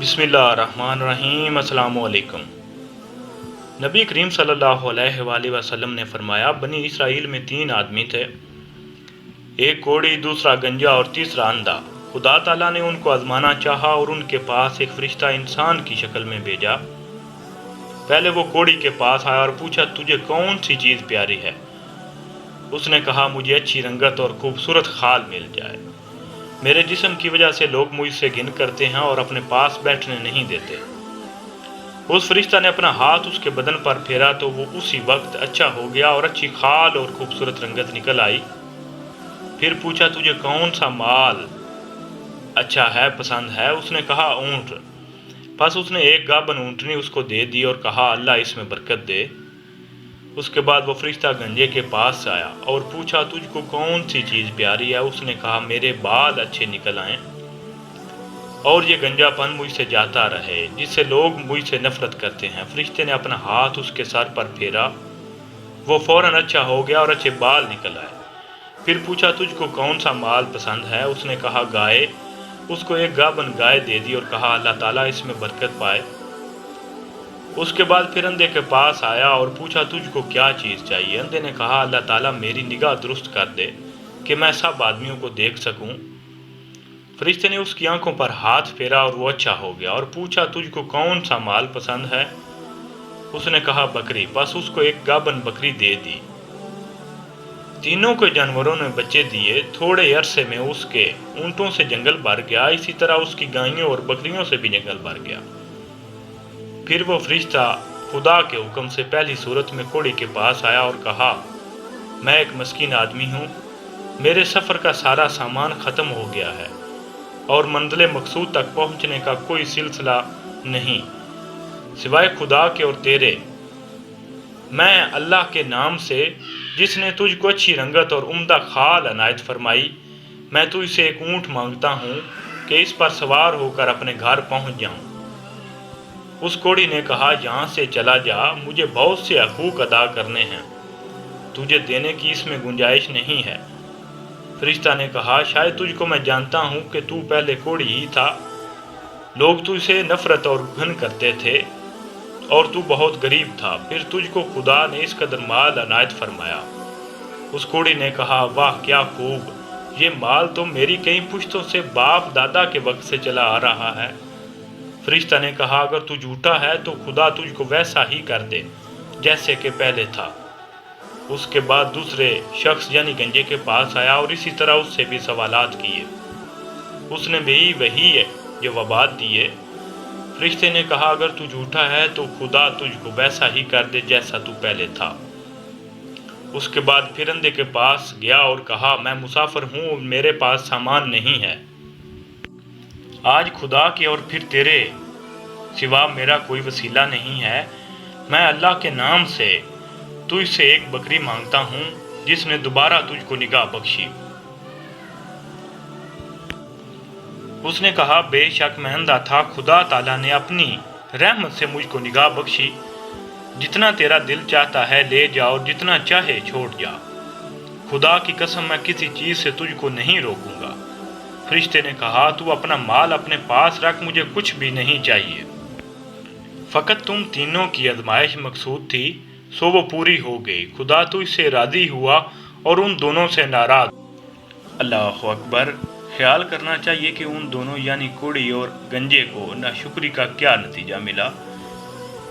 बिस्मिल्लाहिर्रहमानिर्रहीम। अस्सलामु अलैकुम। नबी करीम सल्लल्लाहु अलैहि वसल्लम ने फरमाया, बनी इसराइल में 3 आदमी थे, एक कोढ़ी, दूसरा गंजा और तीसरा अंधा। खुदा ताला ने उनको आजमाना चाहा और उनके पास एक फरिश्ता इंसान की शक्ल में भेजा। पहले वो कोढ़ी के पास आया और पूछा, तुझे कौन सी चीज़ प्यारी है? उसने कहा, मुझे अच्छी रंगत और खूबसूरत खाल मिल जाए। मेरे जिस्म की वजह से लोग मुझसे घिन करते हैं और अपने पास बैठने नहीं देते। उस फरिश्ता ने अपना हाथ उसके बदन पर फेरा तो वो उसी वक्त अच्छा हो गया और अच्छी खाल और खूबसूरत रंगत निकल आई। फिर पूछा, तुझे कौन सा माल अच्छा है, पसंद है? उसने कहा, ऊँट। बस उसने एक गाबन ऊँटनी उसको दे दी और कहा, अल्लाह इसमें बरकत दे। उसके बाद वो फरिश्ता गंजे के पास आया और पूछा, तुझको कौन सी चीज़ प्यारी है? उसने कहा, मेरे बाल अच्छे निकल आएँ और ये गंजापन मुझसे जाता रहे जिससे लोग मुझसे नफरत करते हैं। फरिश्ते ने अपना हाथ उसके सर पर फेरा, वो फौरन अच्छा हो गया और अच्छे बाल निकल आए। फिर पूछा, तुझको कौन सा माल पसंद है? उसने कहा, गाय। उसको एक गाबन गाय दे दी और कहा, अल्लाह ताला इसमें बरकत पाए। उसके बाद फिर अंधे के पास आया और पूछा, तुझको क्या चीज़ चाहिए? अंधे ने कहा, अल्लाह ताला मेरी निगाह दुरुस्त कर दे कि मैं सब आदमियों को देख सकूं। फरिश्ते ने उसकी आंखों पर हाथ फेरा और वो अच्छा हो गया और पूछा, तुझको कौन सा माल पसंद है? उसने कहा, बकरी। बस उसको एक गाबन बकरी दे दी। तीनों को जानवरों ने बच्चे दिए। थोड़े अरसे में उसके ऊँटों से जंगल भर गया, इसी तरह उसकी गायों और बकरियों से भी जंगल भर गया। फिर वो फरिश्ता खुदा के हुक्म से पहली सूरत में कोढ़ी के पास आया और कहा, मैं एक मस्कीन आदमी हूँ, मेरे सफ़र का सारा सामान ख़त्म हो गया है और मंजिल मकसूद तक पहुँचने का कोई सिलसिला नहीं सिवाय खुदा के और तेरे। मैं अल्लाह के नाम से जिसने तुझको अच्छी रंगत और उम्दा खाल अनायत फरमाई, मैं तुझसे एक ऊँट मांगता हूँ कि इस पर सवार होकर अपने घर पहुँच जाऊँ। उस कोढ़ी ने कहा, यहाँ से चला जा, मुझे बहुत से हकूक़ अदा करने हैं, तुझे देने की इसमें गुंजाइश नहीं है। फरिश्ता ने कहा, शायद तुझको मैं जानता हूँ कि तू पहले कोढ़ी ही था, लोग तुझसे नफरत और घिन करते थे और तू बहुत गरीब था, फिर तुझको खुदा ने इस कदर माल अनायत फरमाया। उस कोढ़ी ने कहा, वाह क्या खूब, ये माल तो मेरी कई पुश्तों से बाप दादा के वक्त से चला आ रहा है। फरिश्ता ने कहा, अगर तू झूठा है तो खुदा तुझको वैसा ही कर दे जैसे कि पहले था। उसके बाद दूसरे शख्स यानी गंजे के पास आया और इसी तरह उससे भी सवालात किए। उसने भी वही जवाबात दिए। फरिश्ते ने कहा, अगर तू झूठा है तो खुदा तुझको वैसा ही कर दे जैसा तू पहले था। उसके बाद फिर अंधे के पास गया और कहा, मैं मुसाफिर हूँ, मेरे पास सामान नहीं है। आज खुदा के और फिर तेरे सिवा मेरा कोई वसीला नहीं है। मैं अल्लाह के नाम से तुझसे एक बकरी मांगता हूँ जिसने दोबारा तुझको निगाह बख्शी। उसने कहा, बेशक मैं अंधा था, खुदा ताला ने अपनी रहमत से मुझको निगाह बख्शी। जितना तेरा दिल चाहता है ले जा और जितना चाहे छोड़ जा। खुदा की कसम, मैं किसी चीज़ से तुझको नहीं रोकूंगा। फरिश्ते ने कहा, तू अपना माल अपने पास रख, मुझे कुछ भी नहीं चाहिए। फ़कत तुम तीनों की आजमाइश मकसूद थी, सो वो पूरी हो गई। खुदा तुझसे राज़ी हुआ और उन दोनों से नाराज़। अल्लाह अकबर। ख्याल करना चाहिए कि उन दोनों यानी कोढ़ी और गंजे को नाशुक्री का क्या नतीजा मिला।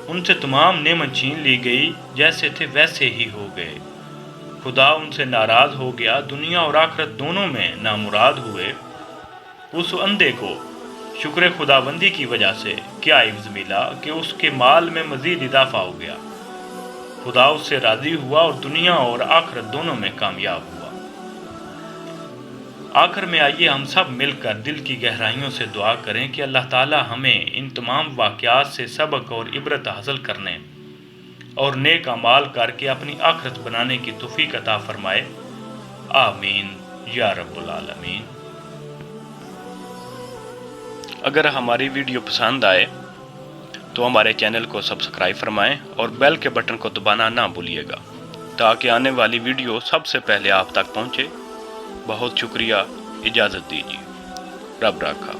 उनसे तमाम नेमत छीन ली गई, जैसे थे वैसे ही हो गए। खुदा उनसे नाराज़ हो गया, दुनिया और आखिरत दोनों में नामुराद हुए। उस अंधे को शुक्र खुदाबंदी की वजह से क्या इव्ज़ मिला कि उसके माल में मज़ीद इजाफा हो गया। खुदा उससे राज़ी हुआ और दुनिया और आखिरत दोनों में कामयाब हुआ। आखिर में आइए हम सब मिलकर दिल की गहराइयों से दुआ करें कि अल्लाह ताला हमें इन तमाम वाक़यात से सबक और इबरत हासिल करने और नेक अमाल करके अपनी आखिरत बनाने की तौफीक अता फरमाए। आमीन या रब्बुल आलमीन। अगर हमारी वीडियो पसंद आए तो हमारे चैनल को सब्सक्राइब फरमाएं और बेल के बटन को दबाना ना भूलिएगा ताकि आने वाली वीडियो सबसे पहले आप तक पहुंचे। बहुत शुक्रिया, इजाज़त दीजिए। रब राखा।